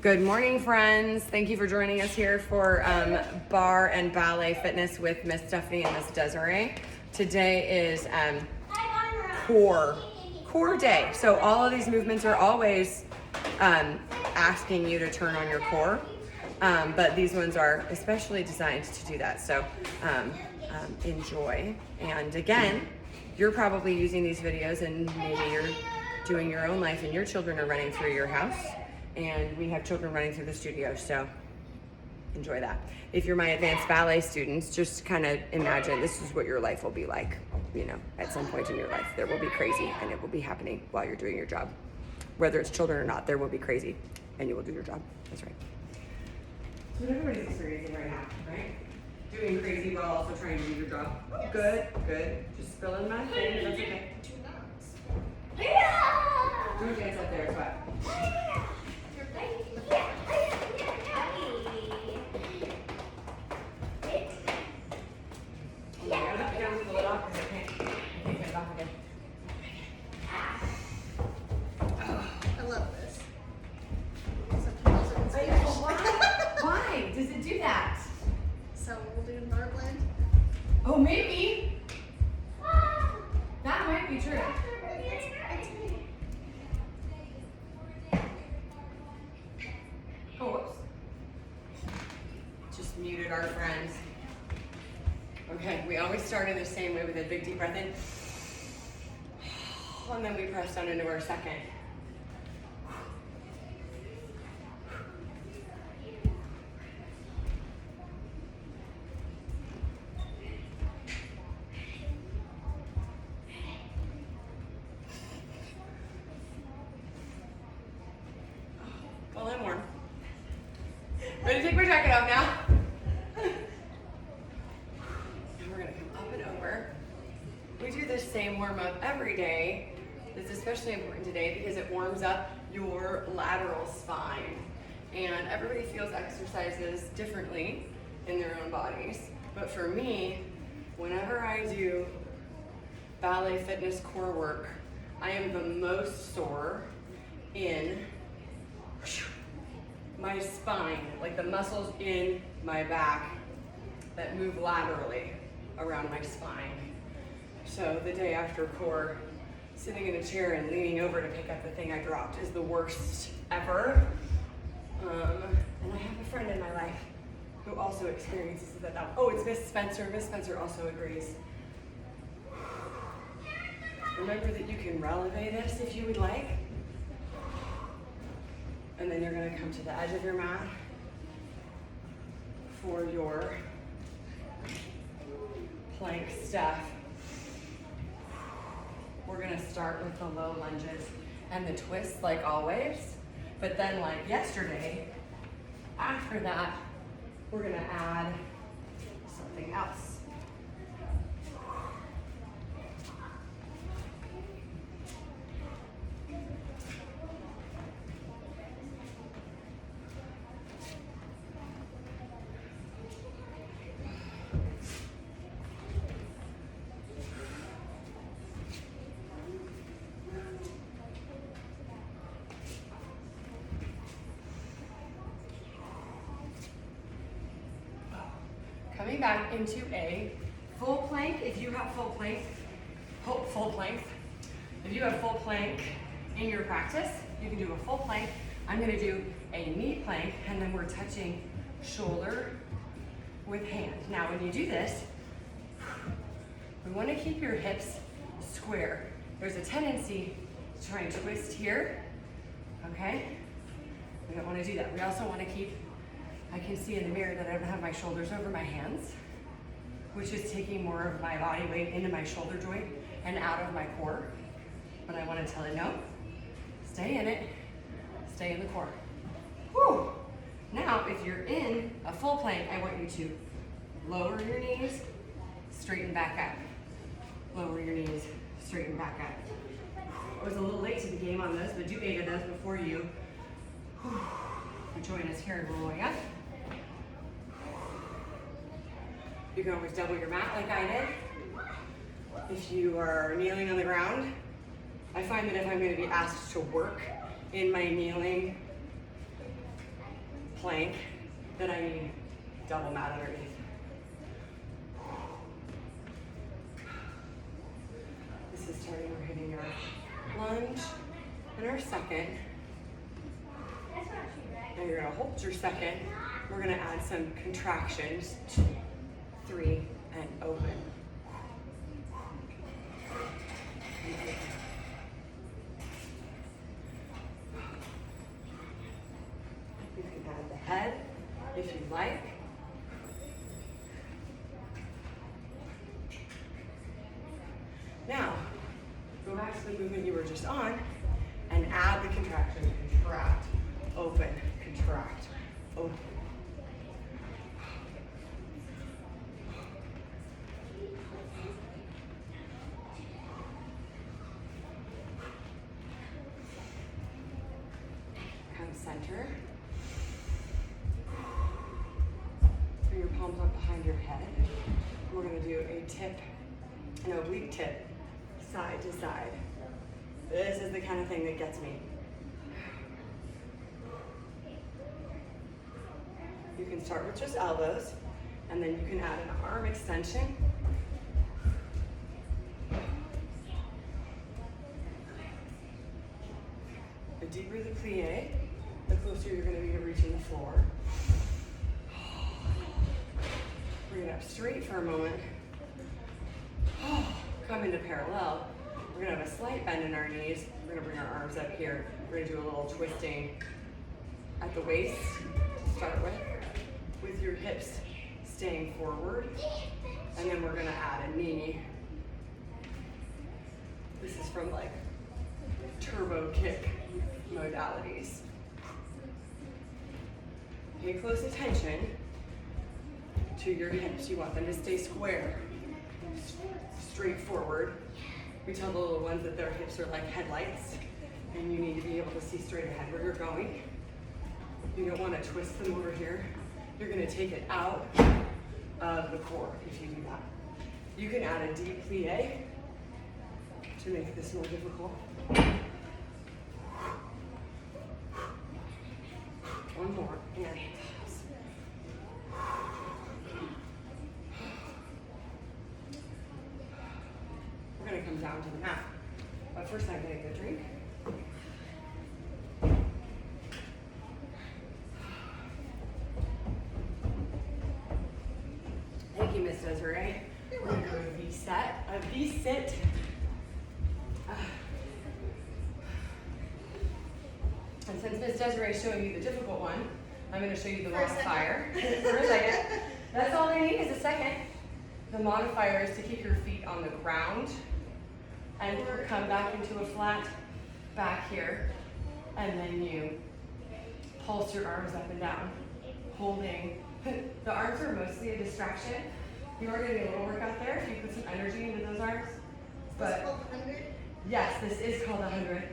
Good morning, friends. Thank you for joining us here for Barre and Ballet Fitness with Miss Stephanie and Miss Desiree. Today is core day. So all of these movements are always asking you to turn on your core, but these ones are especially designed to do that. So enjoy. And again, you're probably using these videos and maybe you're doing your own life and your children are running through your house. And we have children running through the studio, so enjoy that. If you're my advanced ballet students, just kind of imagine this is what your life will be like. You know, at some point in your life, there will be crazy and it will be happening while you're doing your job. Whether it's children or not, there will be crazy and you will do your job. That's right. That's what everybody's experiencing right now, right? Doing crazy while also trying to do your job. Yes. Good. Just spilling my thing, that's okay. Do a dance up there, it's fine. I love this. Why? Does it do that? So we'll do Barre blend. Oh, maybe. That might be true. Oh, whoops. Just muted our friends. Okay, we always start in the same way with a big deep breath in. And then we press down into our second. Well, I'm warm. Ready to take my jacket off now? And we're gonna come up and over. We do this same warm up every day. It's especially important today because it warms up your lateral spine. And everybody feels exercises differently in their own bodies. But for me, whenever I do ballet fitness core work, I am the most sore in my spine, like the muscles in my back that move laterally around my spine. So the day after core, sitting in a chair and leaning over to pick up the thing I dropped is the worst ever. And I have a friend in my life who also experiences that now. Oh, it's Miss Spencer. Miss Spencer also agrees. Remember that you can releve this if you would like. And then you're gonna come to the edge of your mat for your plank step. We're gonna start with the low lunges and the twists like always, but then like yesterday, after that, we're gonna add something else. Coming back into a full plank. If you have full plank, if you have full plank in your practice, you can do a full plank. I'm gonna do a knee plank, and then we're touching shoulder with hand. Now, when you do this, we wanna keep your hips square. There's a tendency to try and twist here, okay? We don't wanna do that. We also wanna keep, I can see in the mirror that I don't have my shoulders over my hands, which is taking more of my body weight into my shoulder joint and out of my core. But I want to tell it, no, stay in it, stay in the core. Whew. Now, if you're in a full plank, I want you to lower your knees, straighten back up. Lower your knees, straighten back up. I was a little late to the game on those, but do 8 of those before you join us here in rolling up. You can always double your mat like I did. If you are kneeling on the ground, I find that if I'm going to be asked to work in my kneeling plank, then I need double mat underneath. This is starting, we're hitting our lunge and our second. Now you're gonna hold your second. We're gonna add some contractions, 2, 3, and open. You can add the head if you like. Now, go back to the movement you were just on and add the contraction. Contract, open, contract, open. Come center. Bring your palms up behind your head. We're going to do a tip, an oblique tip, side to side. This is the kind of thing that gets me. You can start with just elbows, and then you can add an arm extension. The deeper the plie, the closer you're going to be to reaching the floor. Bring it up straight for a moment. Come into parallel. We're going to have a slight bend in our knees. We're going to bring our arms up here. We're going to do a little twisting at the waist to start with your hips staying forward. And then we're going to add a knee. This is from like turbo kick modalities. Pay close attention to your hips. You want them to stay square, straight forward. We tell the little ones that their hips are like headlights, and you need to be able to see straight ahead where you're going. You don't want to twist them over here. You're going to take it out of the core if you do that. You can add a deep plie to make this more difficult. One more, and we're going to come down to the mat. But first I'm going to get a drink. Thank you, Miss Desiree. We're going to go to a V-set, a V-sit. And since Miss Desiree is showing you the difficult one, I'm going to show you the modifier for a second. That's all I need is a second. The modifier is to keep your feet on the ground and come back into a flat back here. And then you pulse your arms up and down, holding. The arms are mostly a distraction. You are getting a little workout there if you put some energy into those arms. But called 100? Yes, this is called 100.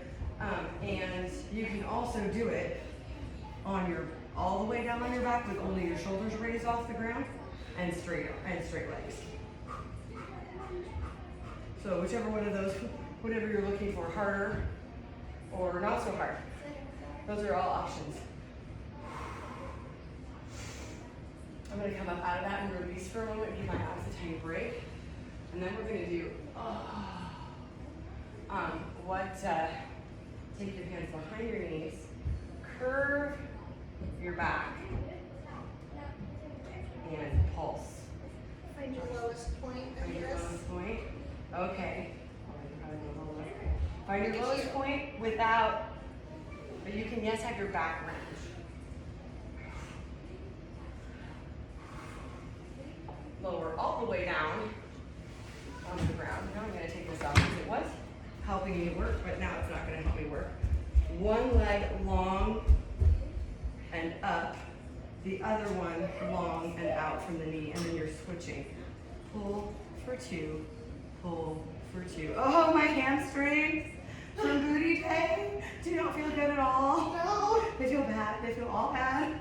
And you can also do it on your all the way down on your back with only your shoulders raised off the ground and straight legs. So whichever one of those, whatever you're looking for, harder or not so hard. Those are all options. I'm going to come up out of that and release for a moment, give my abs a tiny break. And then we're going to do, take your hands behind your knees, curve your back, and pulse. Find your lowest point, I Find your guess. lowest point. Okay. Find your lowest point without, but you can, yes, have your back wrench. Lower all the way down onto the ground. Now I'm going to take this off because it was helping me work, but now it's not going to help me work. One leg long and up, the other one long and out from the knee, and then you're switching. Pull for 2, pull for 2. Oh, my hamstrings from booty day do not feel good at all. No. They feel bad. They feel all bad.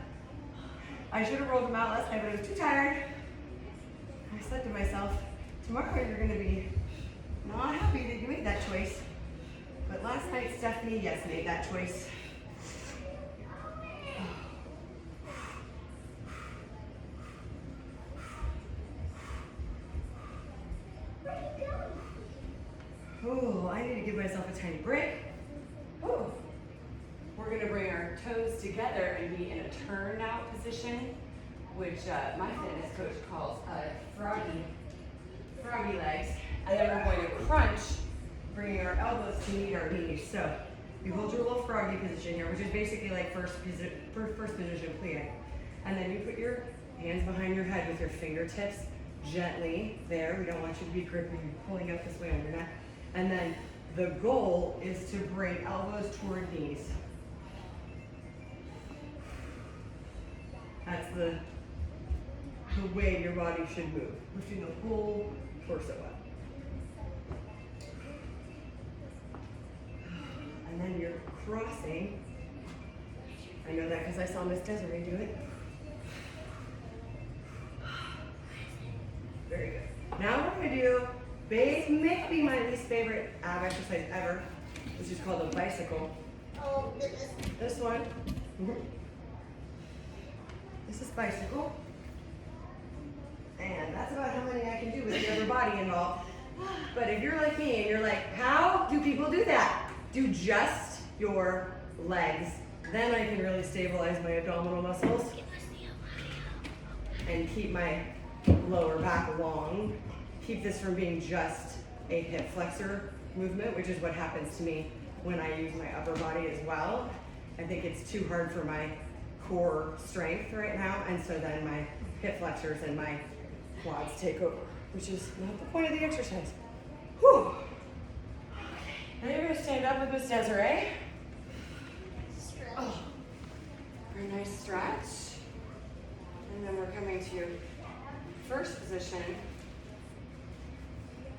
I should have rolled them out last night, but I was too tired. I said to myself, tomorrow you're going to be not happy that you made that choice. But last night, Stephanie, yes, made that choice. Oh, I need to give myself a tiny break. Oh. We're gonna bring our toes together and be in a turned out position, which my fitness coach calls froggy legs. And then we're going to crunch, bringing our elbows to meet our knees. So you hold your little froggy position here, which is basically like first position plie. And then you put your hands behind your head with your fingertips gently there. We don't want you to be gripping and pulling up this way on your neck. And then the goal is to bring elbows toward knees. That's the way your body should move, lifting the whole torso up. And then you're crossing. I know that because I saw Miss Desiree do it. Very good. Now we're going to do maybe my least favorite ab exercise ever, which is called a bicycle. Oh, goodness. This one. This is bicycle. And that's about how many I can do with the other body involved. But if you're like me and you're like, how do people do that? Do just your legs. Then I can really stabilize my abdominal muscles and keep my lower back long. Keep this from being just a hip flexor movement, which is what happens to me when I use my upper body as well. I think it's too hard for my core strength right now, and so then my hip flexors and my quads take over, which is not the point of the exercise. Whew. Now you're gonna stand up with Miss Desiree. Stretch. Oh, very nice stretch. And then we're coming to first position.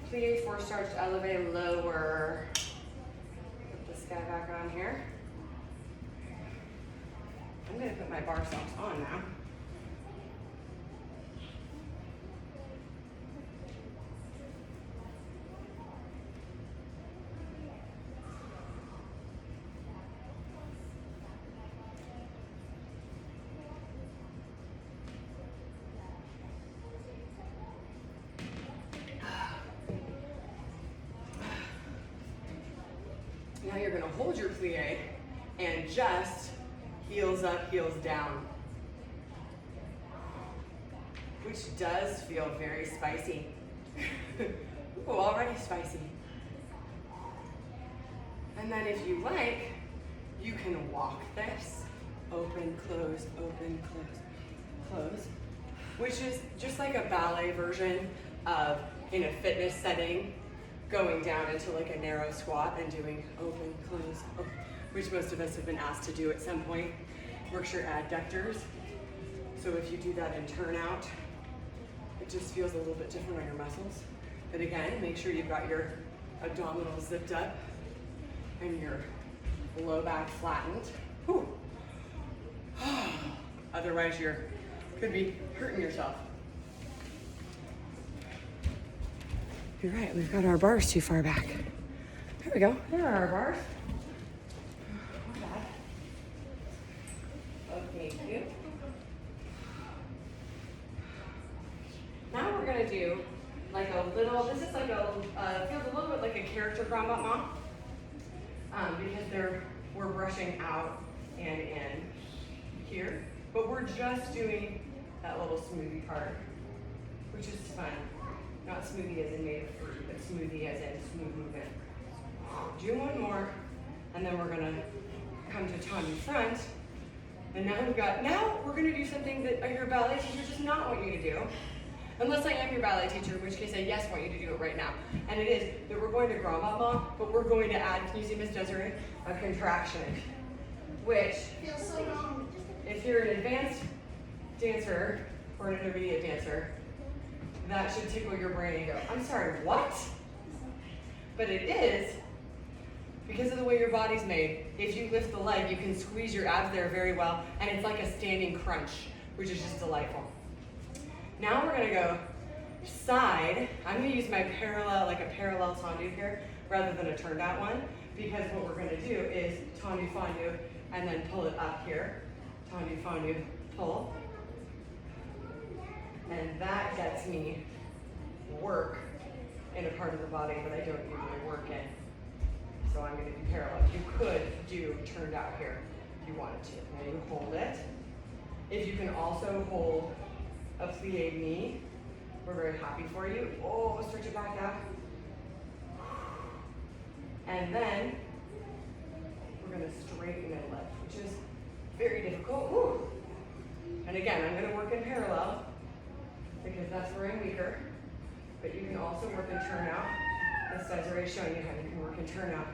Plie, forced arch, elevate, lower. Put this guy back on here. I'm gonna put my bar socks on now. Now you're gonna hold your plie and just heels up, heels down, which does feel very spicy. Ooh, already spicy. And then if you like, you can walk this, open, close, close, which is just like a ballet version of, in a fitness setting, going down into like a narrow squat and doing open, close, open, which most of us have been asked to do at some point. Works your adductors. So if you do that in turnout, it just feels a little bit different on your muscles. But again, make sure you've got your abdominals zipped up and your low back flattened. Whew. Otherwise, you could be hurting yourself. You're right, we've got our bars too far back. There we go, there are our bars. Not bad. Okay, cute. Now we're gonna do like a little, this is like a, feels a little bit like a character grand mama, because we're brushing out and in here, but we're just doing that little smoothie part, which is fun. Not smoothie as in made of fruit, but smoothie as in smooth movement. Do one more, and then we're gonna come to Tommy front. And now we're gonna do something that your ballet teacher does not want you to do. Unless I am your ballet teacher, in which case I want you to do it right now. And it is that we're going to grand mama, but we're going to add, can you see Miss Desiree? A contraction, which, Feels so wrong. if you're an advanced dancer or an intermediate dancer, that should tickle your brain and go, I'm sorry, what? But it is, because of the way your body's made, if you lift the leg, you can squeeze your abs there very well, and it's like a standing crunch, which is just delightful. Now we're gonna go side. I'm gonna use my like a parallel tendu here, rather than a turned out one, because what we're gonna do is tendu fondu, and then pull it up here. Tendu fondu, pull. And that gets me work in a part of the body that I don't usually work in. So I'm gonna do parallel. You could do turned out here if you wanted to. Now you hold it. If you can also hold a plié knee, we're very happy for you. Oh, stretch it back out. And then we're gonna straighten and lift, which is very difficult. Woo. And again, I'm gonna work in parallel because that's where I'm weaker. But you can also work in turnout. This Desiree is showing you how you can work in turnout.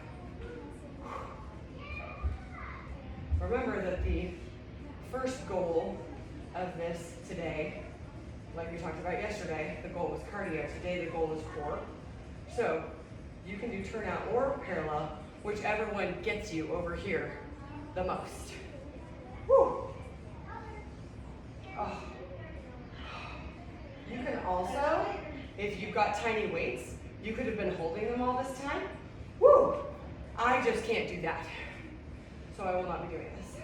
Remember that the first goal of this today, like we talked about yesterday, the goal was cardio. Today the goal is core. So you can do turnout or parallel, whichever one gets you over here the most. Whew. Oh. You can also, if you've got tiny weights, you could have been holding them all this time. Woo! I just can't do that. So I will not be doing this.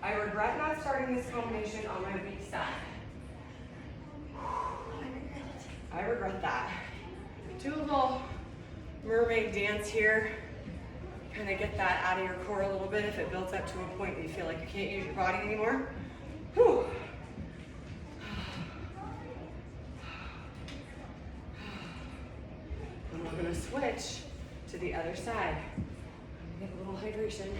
I regret not starting this combination on my weak side. I regret that. Do a little mermaid dance here. Kind of get that out of your core a little bit if it builds up to a point that you feel like you can't use your body anymore. Whew. And we're gonna switch to the other side. Get a little hydration.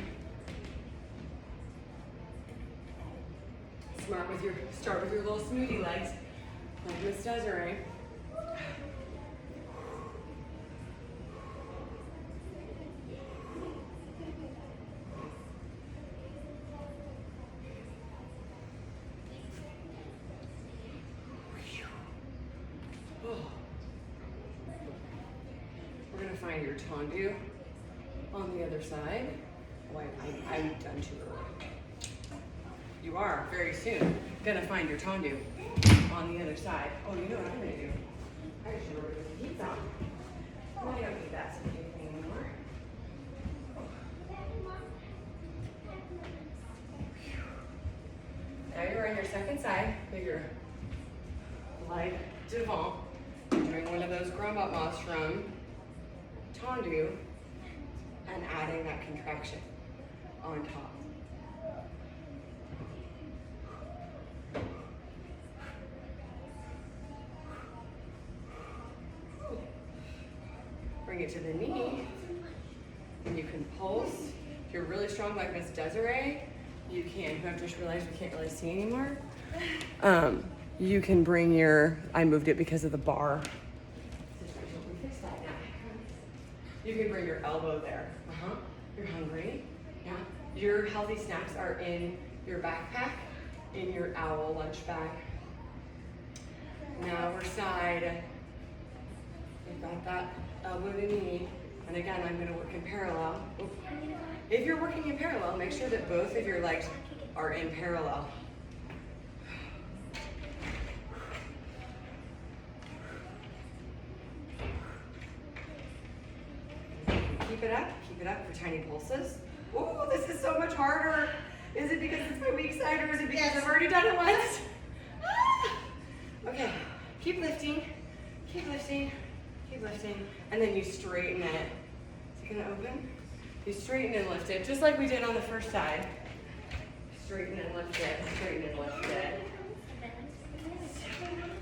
Start with your little smoothie legs, like Miss Desiree. We're gonna find your tendu on the other side. Oh, I'm done too early. You are very soon gonna find your tendu on the other side. Oh, you know what I'm gonna do? I just remember there's a heat on. I don't need that anymore. Now you're on your second side, bigger. Like devant. You're doing one of those grandmamas from tendu and adding that contraction on top. Bring it to the knee, and you can pulse. If you're really strong like Miss Desiree, you can, I've just realized we can't really see anymore. You can bring your, I moved it because of the bar. You can bring your elbow there. You're hungry. Yeah. Your healthy snacks are in your backpack, in your owl lunch bag. Now we're side. We've got that elbow to knee. And again, I'm gonna work in parallel. If you're working in parallel, make sure that both of your legs are in parallel. Keep it up for tiny pulses. Oh, this is so much harder. Is it because it's my weak side or is it because I've already done it once? Okay, keep lifting, keep lifting, keep lifting, and then you straighten it. Is it gonna open? You straighten and lift it, just like we did on the first side. Straighten and lift it, straighten and lift it.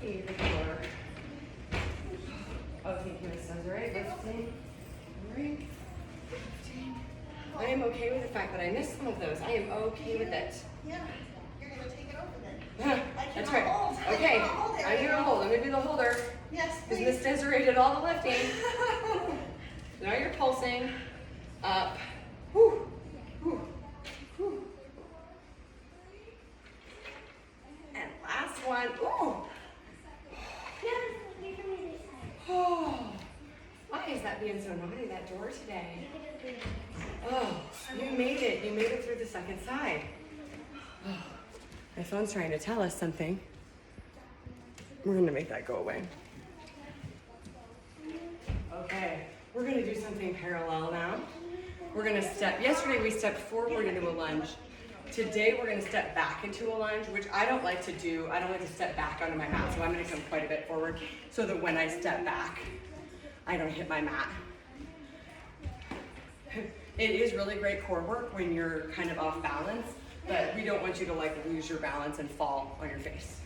Even more. Oh, thank you, Miss Desiree. Lifting, lifting. I am okay with the fact that I missed some of those. I am okay with it. Yeah, you're going to take it over then. That's right. Okay, I'm gonna hold. I'm gonna be the holder. Yes, Because please. Miss Desiree did all the lifting. Now you're pulsing up. Whew. Whew. Whew. And last one. Ooh. Oh. Why is that being so naughty, that door today? Oh, you made it. You made it through the second side. Oh. My phone's trying to tell us something. We're gonna make that go away. Okay, we're gonna do something parallel now. We're gonna step, yesterday we stepped forward into a lunge. Today we're gonna step back into a lunge, which I don't like to do. I don't like to step back onto my mat, so I'm gonna come quite a bit forward so that when I step back, I don't hit my mat. It is really great core work when you're kind of off balance, but we don't want you to like lose your balance and fall on your face.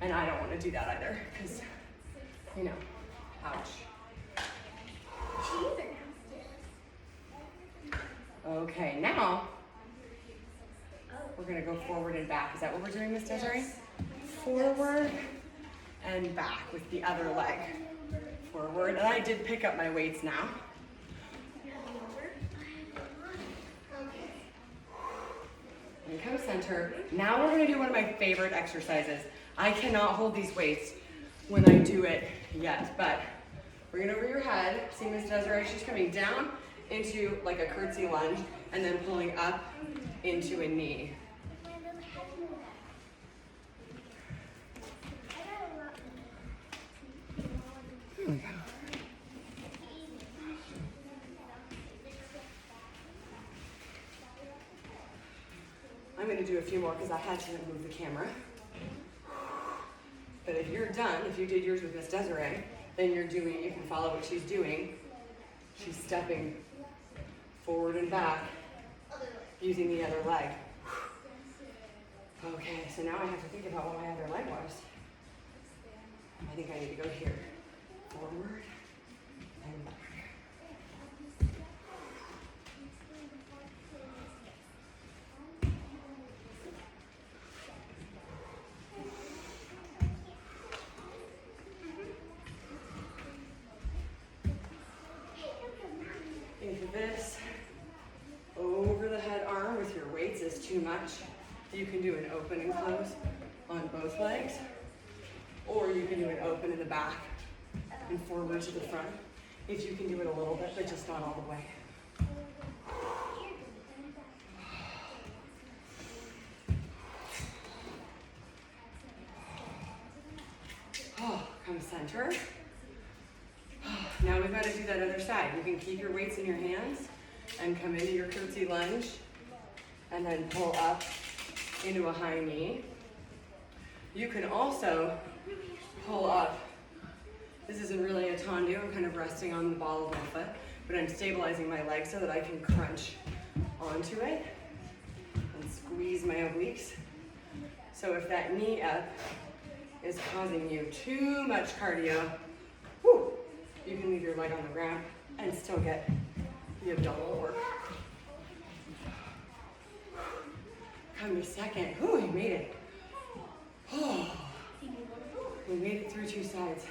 And I don't want to do that either, because, you know, ouch. Okay, now we're gonna go forward and back. Is that what we're doing, Miss Desiree? Yes. Forward and back with the other leg. Forward, and I did pick up my weights now. And come center. Now we're gonna do one of my favorite exercises. I cannot hold these weights when I do it yet, but bring it over your head. See Miss Desiree, she's coming down into like a curtsy lunge and then pulling up into a knee. Here we go. I'm going to do a few more because I had to move the camera. But if you're done, if you did yours with Miss Desiree, then you can follow what she's doing. She's stepping forward and back using the other leg. Okay, so now I have to think about what my other leg was. I think I need to go here. Forward and back. Into this. Over the head arm with your weights is too much. You can do an open and close on both legs, or you can do an open in the back and forward to the front. If you can do it a little bit, but just not all the way. Oh, come center. Now we've got to do that other side. You can keep your weights in your hands and come into your curtsy lunge and then pull up into a high knee. You can also pull up. This isn't really a tendu. I'm kind of resting on the ball of my foot, but I'm stabilizing my leg so that I can crunch onto it and squeeze my obliques. So if that knee up is causing you too much cardio, whew, you can leave your leg on the ground and still get the abdominal work. Come to second. Ooh, we made it. Oh, we made it through two sides.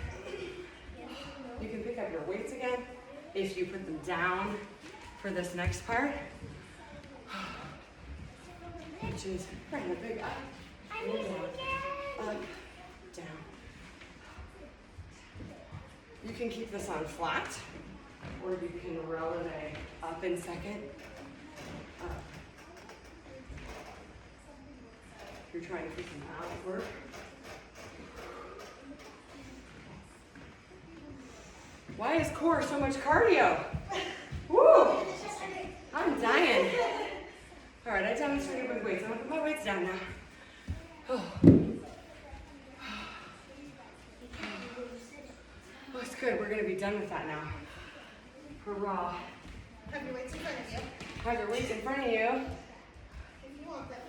You can pick up your weights again if you put them down for this next part, which is kind of big up, up, down. You can keep this on flat, or you can releve up in second, up. If you're trying to keep some balance work. Why is core so much cardio? Woo! I'm dying. All right, I demonstrated with weights. I'm gonna put my weights down now. Oh, it's good. We're gonna be done with that now. Hurrah. Have your weights in front of you. Have your weights in front of you. If you want them.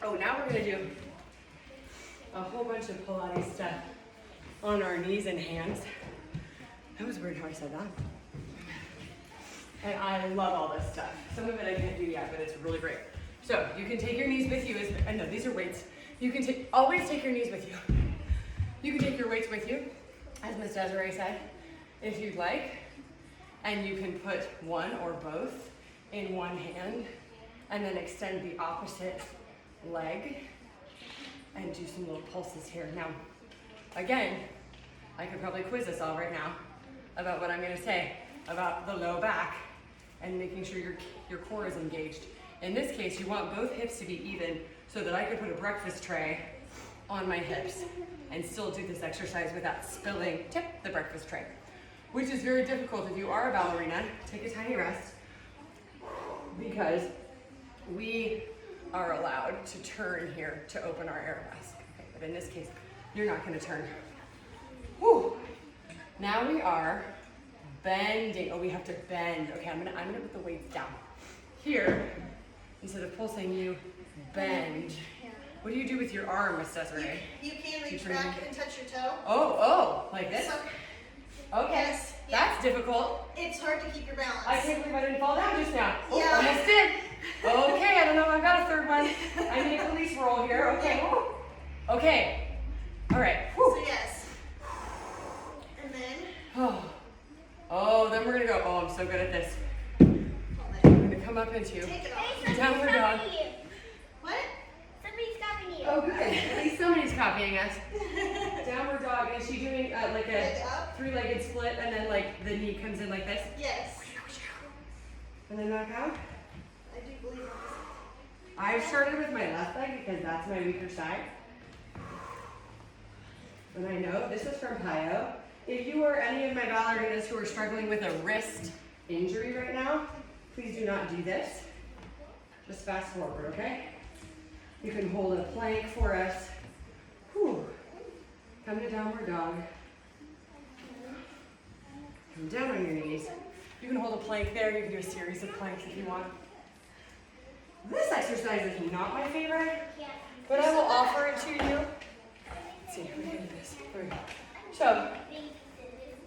Oh, now we're gonna do a whole bunch of Pilates stuff on our knees and hands. That was weird how I said that. And I love all this stuff. Some of it I can't do yet, but it's really great. So you can take your knees with you. I know these are weights. You can always take your knees with you. You can take your weights with you, as Miss Desiree said, if you'd like. And you can put one or both in one hand and then extend the opposite leg and do some little pulses here. Now, again, I could probably quiz us all right now about what I'm gonna say about the low back and making sure your core is engaged. In this case, you want both hips to be even so that I could put a breakfast tray on my hips and still do this exercise without spilling the breakfast tray, which is very difficult if you are a ballerina. Take a tiny rest, because we are allowed to turn here to open our arabesque. Okay, but in this case, you're not gonna turn. Whew. Now we are bending. Oh, we have to bend. Okay, I'm gonna put the weights down. Here, instead of pulsing, you bend. What do you do with your arm, Miss Desiree? You can reach back and touch your toe. Oh, like this? So, Okay, yes, that's difficult. it's hard to keep your balance. I can't believe I didn't fall down just now. Oh, Yeah. almost did. Okay, I don't know if I've got a third one. I need a police roll here. Okay. Okay. All right. So yes. And then, Oh, then we're gonna go. Oh, I'm so good at this. hold it. I'm gonna come up into Take it off. downward dog. What? Somebody's copying you. Oh, good. At least somebody's copying us. Downward dog. And is she doing like a Leg up. three-legged split, and then like the knee comes in like this, Yes. and then knock out? I do believe it. I've started with my left leg because that's my weaker side. And I know this is from Pio. If you or any of my ballerinas who are struggling with a wrist injury right now, please do not do this. Just fast forward, okay? You can hold a plank for us. Whew. Come to downward dog. Come down on your knees. You can hold a plank there. You can do a series of planks if you want. This exercise is not my favorite, but I will offer it to you. Let's see, we can do this. There we go. So,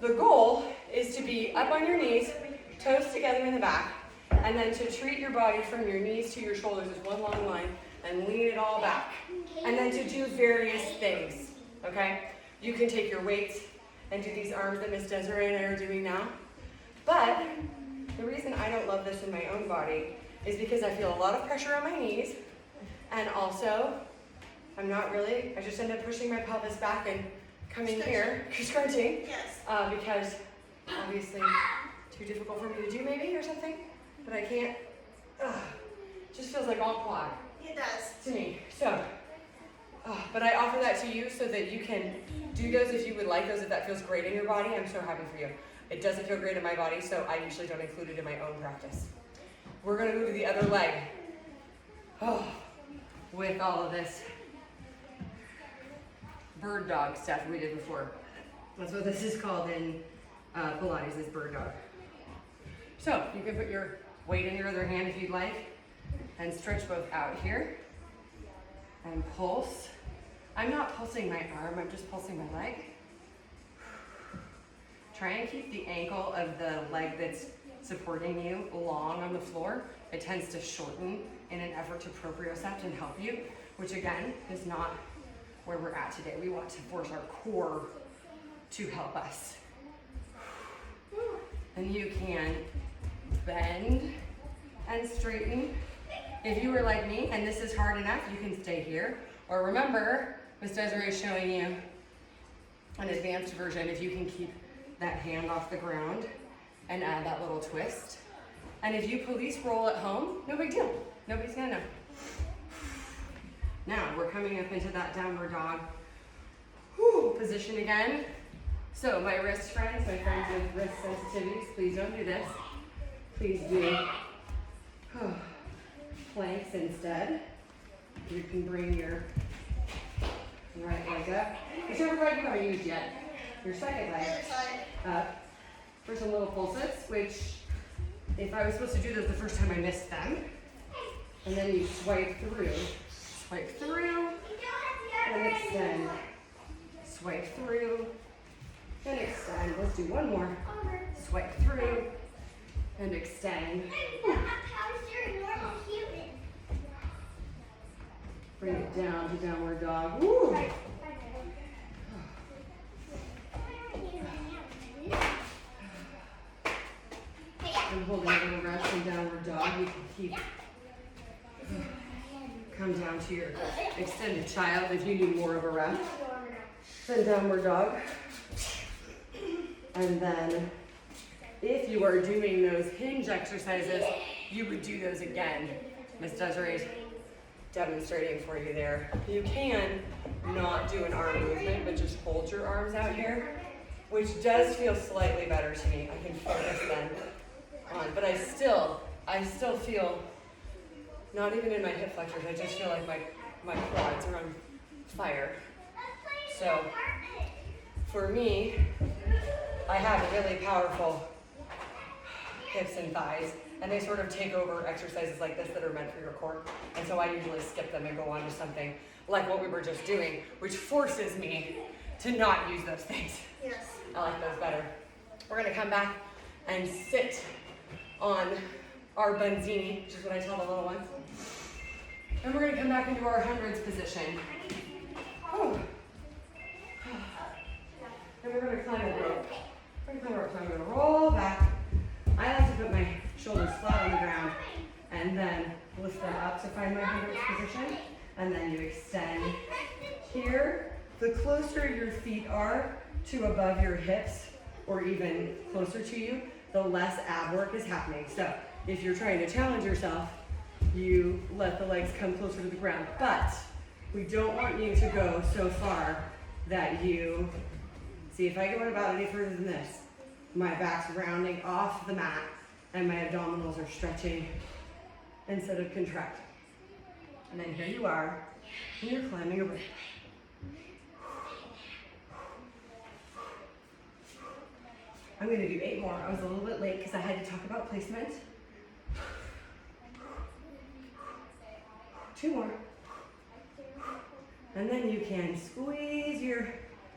the goal is to be up on your knees, toes together in the back, and then to treat your body from your knees to your shoulders as one long line and lean it all back. And then to do various things, okay? You can take your weights and do these arms that Miss Desiree and I are doing now. But the reason I don't love this in my own body is because I feel a lot of pressure on my knees, and also I just end up pushing my pelvis back and coming here, scrunching, Yes. because obviously too difficult for me to do maybe or something, but I can't, just feels like all quad It does. to me. So, but I offer that to you so that you can do those if you would like those, if that feels great in your body. I'm so happy for you. It doesn't feel great in my body, so I usually don't include it in my own practice. We're gonna move to the other leg. With all of this bird dog stuff we did before. That's what this is called in Pilates, is bird dog. So you can put your weight in your other hand if you'd like, and stretch both out here, and pulse. I'm not pulsing my arm, I'm just pulsing my leg. Try and keep the ankle of the leg that's supporting you long on the floor. It tends to shorten in an effort to propriocept and help you, which again is not where we're at today. We want to force our core to help us. And you can bend and straighten. If you were like me and this is hard enough, you can stay here. Or remember, Miss Desiree is showing you an advanced version if you can keep that hand off the ground and add that little twist. And if you police roll at home, no big deal. Nobody's gonna know. Now we're coming up into that downward dog position again. So my wrist friends, my friends with wrist sensitivities, please don't do this. Please do planks instead. You can bring your right leg up. Whichever leg you haven't used yet. Your second leg Other side. up for some little pulses, which if I was supposed to do those the first time, I missed them. And then you swipe through, and extend. Swipe through, and extend. Let's do one more. Swipe through, and extend. Bring it down to downward dog. Woo! I'm holding a little rest in downward dog. You can keep, come down to your extended child if you need more of a rest. Then downward dog. And then if you are doing those hinge exercises, you would do those again. Miss Desiree's demonstrating for you there. You can not do an arm movement, but just hold your arms out here, which does feel slightly better to me. I can focus then on, but I still feel, not even in my hip flexors, I just feel like my quads are on fire. So for me, I have really powerful hips and thighs, and they sort of take over exercises like this that are meant for your core. And so I usually skip them and go on to something like what we were just doing, which forces me to not use those things. Yes. I like those better. We're gonna come back and sit on our bunzini, which is what I tell the little ones. And we're gonna come back into our hundreds position. Whew. And we're gonna climb a rope. We're gonna climb a rope, so I'm gonna roll back. I like to put my shoulders flat on the ground and then lift them up to find my hundreds position. And then you extend here. The closer your feet are to above your hips, or even closer to you, the less ab work is happening. So if you're trying to challenge yourself, you let the legs come closer to the ground. But we don't want you to go so far that you, see, if I go about any further than this, my back's rounding off the mat and my abdominals are stretching instead of contracting. And then here you are, and you're climbing a rope. I'm gonna do 8 more. I was a little bit late because I had to talk about placement. 2 more. And then you can squeeze your,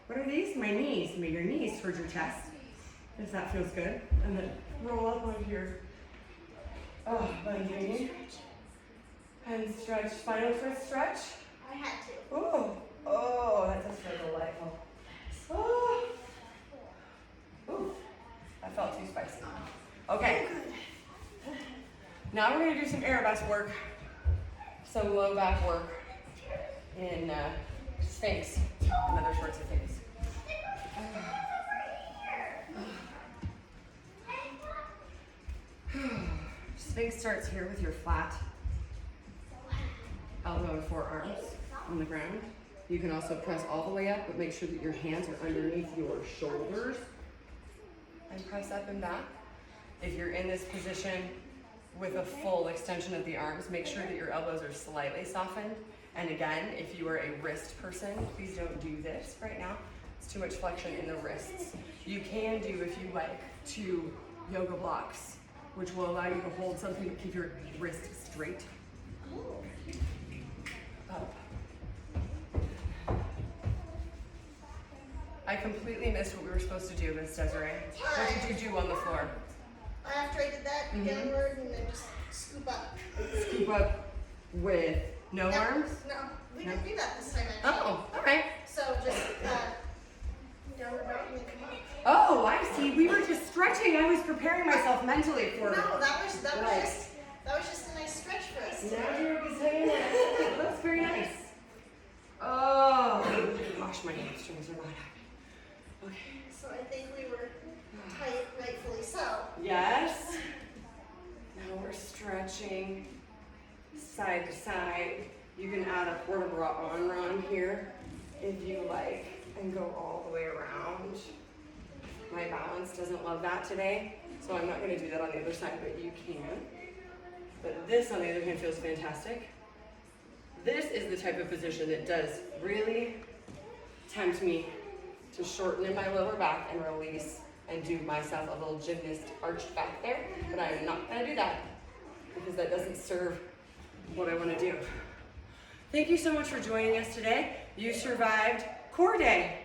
what are these? My knees. Your knees towards your chest. If that feels good. And then roll up onto your bunny. And stretch, spinal twist stretch. I had to. Oh, that does feel delightful. Oh. Ooh, that felt too spicy. Okay. Now we're gonna do some arabesque work, some low back work in Sphinx and other sorts of things. Sphinx starts here with your flat elbow and forearms on the ground. You can also press all the way up, but make sure that your hands are underneath your shoulders and press up and back. If you're in this position with a full extension of the arms, make sure that your elbows are slightly softened. And again, if you are a wrist person, please don't do this right now. It's too much flexion in the wrists. You can do, if you like, 2 yoga blocks, which will allow you to hold something to keep your wrist straight. Up. I completely missed what we were supposed to do, Miss Desiree. What did you do on the floor? After I did that, downward and then just scoop up. Scoop up with no arms? No, we didn't do that this time actually. Oh, all right. So just downward dog and then come up. Oh, I see. We were just stretching. I was preparing myself mentally for No, that was just a nice stretch for us. Now you're saying that. That's very nice. Oh, gosh, my hamstrings are not happy. Okay. So I think we were tight, rightfully so. Yes. Now we're stretching side to side. You can add a port bras on here if you like and go all the way around. My balance doesn't love that today, so I'm not going to do that on the other side, but you can. But this, on the other hand, feels fantastic. This is the type of position that does really tempt me to shorten in my lower back and release and do myself a little gymnast arched back there, but I'm not going to do that because that doesn't serve what I want to do. Thank you so much for joining us today. You survived core day.